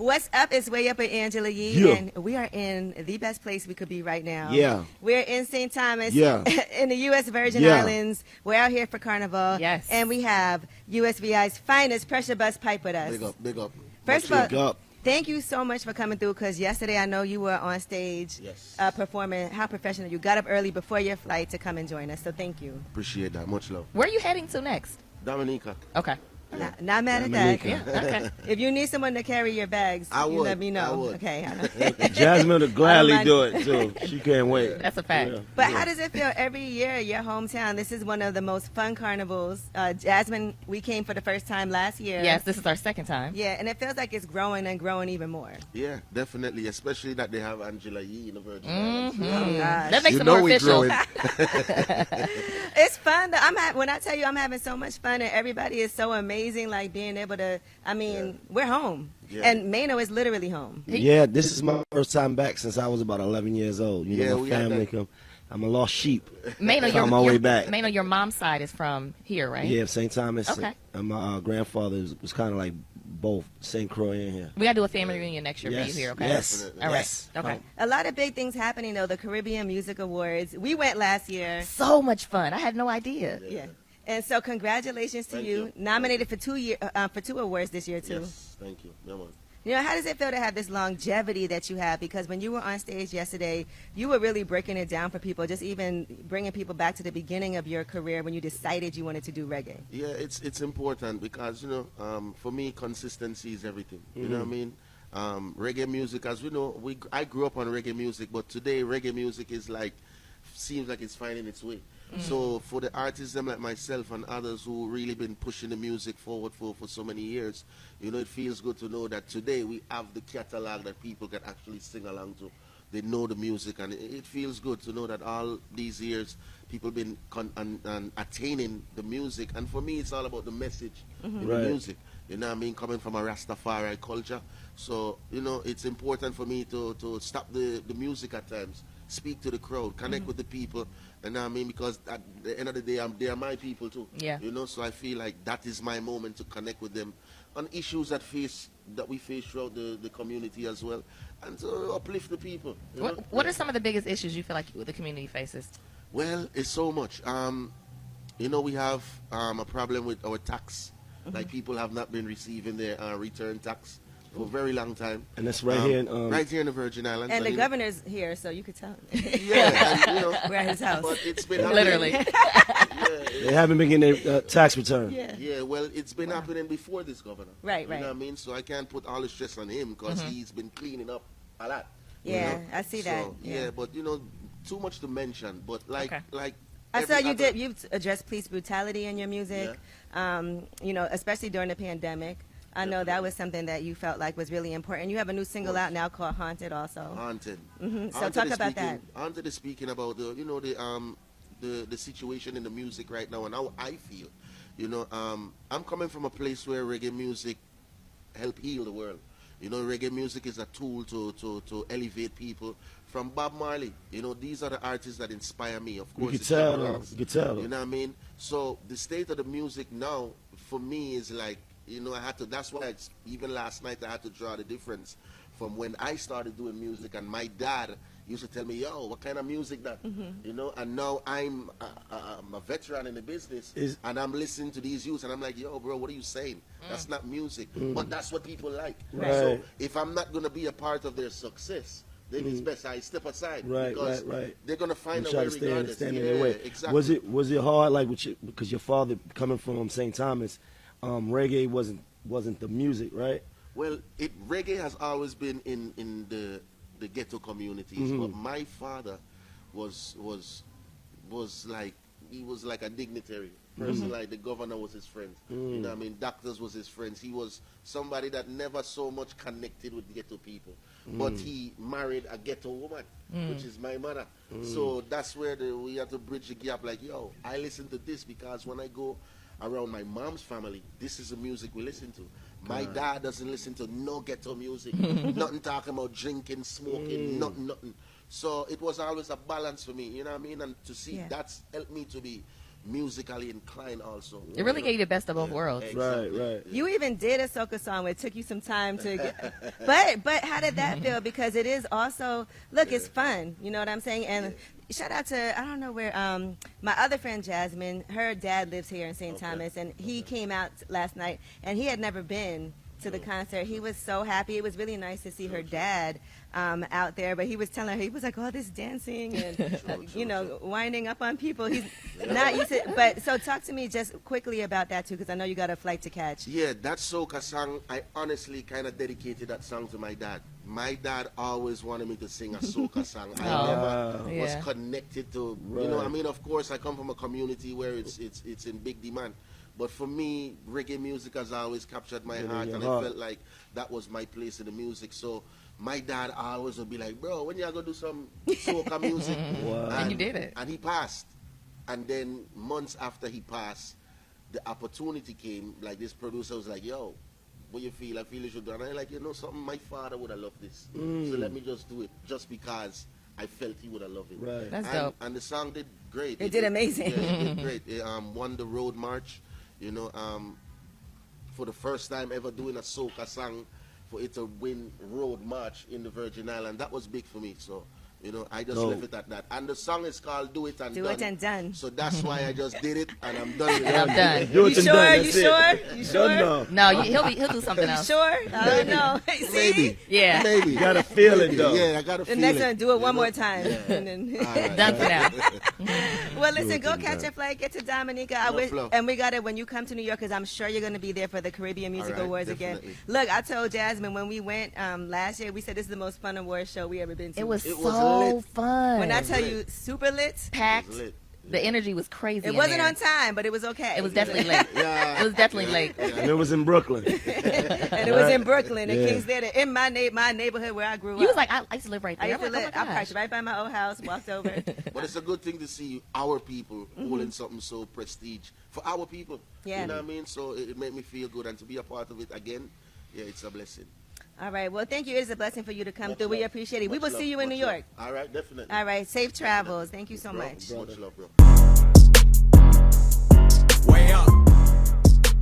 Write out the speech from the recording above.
What's up? It's Way Up with Angela Yee, and we are in the best place we could be right now. Yeah. We're in St. Thomas, Yeah. in the U.S. Virgin Islands. We're out here for Carnival. Yes. And we have USVI's finest Pressure Busspipe with us. Big up, big up. First of Big all, up. thank you so much for coming through, because yesterday I know you were on stage performing. How professional. You got up early before your flight to come and join us, so thank you. Appreciate that. Much love. Where are you heading to next? Dominica. Okay. Not mad at that. Dominica. Yeah, okay. If you need someone to carry your bags, I you would. let me know. I would. Okay. Jasmine would gladly mind. do it too. She can't wait. That's a fact. Yeah. But how does it feel every year, your hometown? This is one of the most fun carnivals. Jasmine, we came for the first time last year. Yes, this is our second time. Yeah, and it feels like it's growing and growing even more. Yeah, definitely. Especially that they have Angela Yee in the Virgin Islands. Oh, gosh. That makes You it know more we official. growing. It's fun. When I tell you I'm having so much fun and everybody is so amazing, like being able to, we're home. Yeah. And Mano is literally home. Yeah, this is my first time back since I was about 11 years old. You Yeah, know, we my had family that. come. I'm a lost sheep. Mano, Found my way back. Mano, your mom's side is from here, right? Yeah, St. Thomas. Okay. And my grandfather was kind of like both St. Croix in here. We got to do a family reunion next year for you here, okay? Yes. All right. Yes. Okay. A lot of big things happening, though. The Caribbean Music Awards. We went last year. So much fun. I had no idea. Yeah. And so congratulations to Thank you. you. Nominated for two awards this year, too. Yes, thank you. Yeah, man. You know, how does it feel to have this longevity that you have? Because when you were on stage yesterday, you were really breaking it down for people, just even bringing people back to the beginning of your career when you decided you wanted to do reggae. Yeah, it's important because, for me, consistency is everything. You know what I mean? Reggae music, as we know, I grew up on reggae music, but today reggae music is seems like it's finding its way. So for the artists them like myself and others who really been pushing the music forward for so many years, it feels good to know that today we have the catalog that people can actually sing along to. They know the music, and it feels good to know that all these years people been attaining the music. And for me, it's all about the message in the music. You know what I mean? Coming from a Rastafari culture. So, it's important for me to stop the music at times, speak to the crowd, connect with the people. You know what I mean? Because at the end of the day, they are my people too. Yeah. So I feel like that is my moment to connect with them on issues that we face throughout the community as well, and to uplift the people. What are some of the biggest issues you feel like the community faces? Well, it's so much. We have a problem with our tax. Like, people have not been receiving their return tax for a very long time. And that's right here in right here in the Virgin Islands. And the governor's here, so you could tell him. Yeah, and, We're at his house. but it's been Literally. they haven't been getting their tax return. Yeah, well, it's been happening before this governor. Right, You right. know what I mean? So I can't put all the stress on him because he's been cleaning up a lot. Yeah, I see that. So, yeah, but too much to mention. But like I saw every other- you've addressed police brutality in your music, especially during the pandemic. I know that was something that you felt like was really important. You have a new single out now called Haunted also. Haunted. So Haunted talk is about that. Haunted is speaking about the situation in the music right now and how I feel. I'm coming from a place where reggae music help heal the world. Reggae music is a tool to elevate people. From Bob Marley, these are the artists that inspire me. Of course, You can tell. You can tell. You know what I mean? So the state of the music now, for me, is like, I had to. That's why even last night I had to draw the difference from when I started doing music, and my dad used to tell me, "Yo, what kind of music that?" And now I'm a veteran in the business, and I'm listening to these youths, and I'm like, "Yo, bro, what are you saying? That's not music, but that's what people like." Right. So if I'm not gonna be a part of their success, then it's best I step aside, because they're gonna find a try way to regardless. stand in their way. Exactly. Was it hard, like because your father coming from St. Thomas, reggae wasn't the music, right? Well, reggae has always been in the ghetto communities, but my father was like, he was like a dignitary person. Like, the governor was his friend. You know what I mean? Doctors was his friends. He was somebody that never so much connected with ghetto people, but he married a ghetto woman, which is my mother. So that's where we have to bridge the gap. Like, yo, I listen to this because when I go around my mom's family, this is the music we listen to. My dad doesn't listen to no ghetto music. Nothing talking about drinking, smoking, nothing. So it was always a balance for me, you know what I mean? And to see that's helped me to be, musically inclined also. It really gave you the best of both worlds. Exactly. Right. You even did a soca song where it took you some time to get, but how did that feel? Because it is also, look, it's fun. You know what I'm saying? And shout out to, I don't know where, my other friend Jasmine, her dad lives here in St. Thomas, and he came out last night, and he had never been to the concert. He was so happy. It was really nice to see her dad out there, but he was telling her, he was like, all this dancing and, you know, winding up on people. He's not used to, but so talk to me just quickly about that too, because I know you got a flight to catch. Yeah, that soca song, I honestly kind of dedicated that song to my dad. My dad always wanted me to sing a soca song. I never was connected to, you know, I mean, of course, I come from a community where it's in big demand. But for me, reggae music has always captured my heart, and I felt like that was my place in the music. So my dad always would be like, bro, when you gonna do some soca music? And you did it. And he passed. And then months after he passed, the opportunity came. Like, this producer was like, yo, what you feel? I feel you should do it. And I'm like, you know something? My father would have loved this. So let me just do it, just because I felt he would have loved it. Right. That's dope. And the song did great. It did amazing. Yeah, it did great. It won the road march. You know, for the first time ever doing a soca song, for it to win road march in the Virgin Islands, that was big for me. So, you know, I just left it at that. And the song is called Do It and Do Done. It and Done. So that's why I just did it, and I'm done with it. I'm done. Do it You and sure? done. You That's sure? it. You sure? Done No, he'll do something You else. sure? I don't know. See? Maybe. Yeah. Maybe. You gotta feel it though. Yeah, I got to The feel next it. one, do it one You know? more time. And then All right. Done for now. well, listen, go and catch done. a flight, get to Dominica. I No wish, flow. and we got it when you come to New York, because I'm sure you're going to be there for the Caribbean Music All right, Awards definitely. again. Look, I told Jasmine when we went last year, we said this is the most fun award show we ever been to. It was It was so lit. fun. When I tell lit. you, super lit. packed, It was lit. the energy was crazy. It in wasn't there. on time, but it was okay. It was definitely late. Yeah. It was definitely late. And it was in Brooklyn. and it was in Brooklyn, in Yeah. Kings Theater, in my neighborhood where I grew You up. was like, I used to live right I there. used to I'm like, live. oh I my parked gosh. right by my old house, walked over. But it's a good thing to see our people holding something so prestige for our people. Yeah. You know what I mean? So it made me feel good, and to be a part of it again, yeah, it's a blessing. All right. Well, thank you. It is a blessing for you to come Much through. We love. appreciate it. We Much will love. see you in New Much love. York. All right, definitely. All right. Safe travels. Thank you so Bro, much. much love, bro.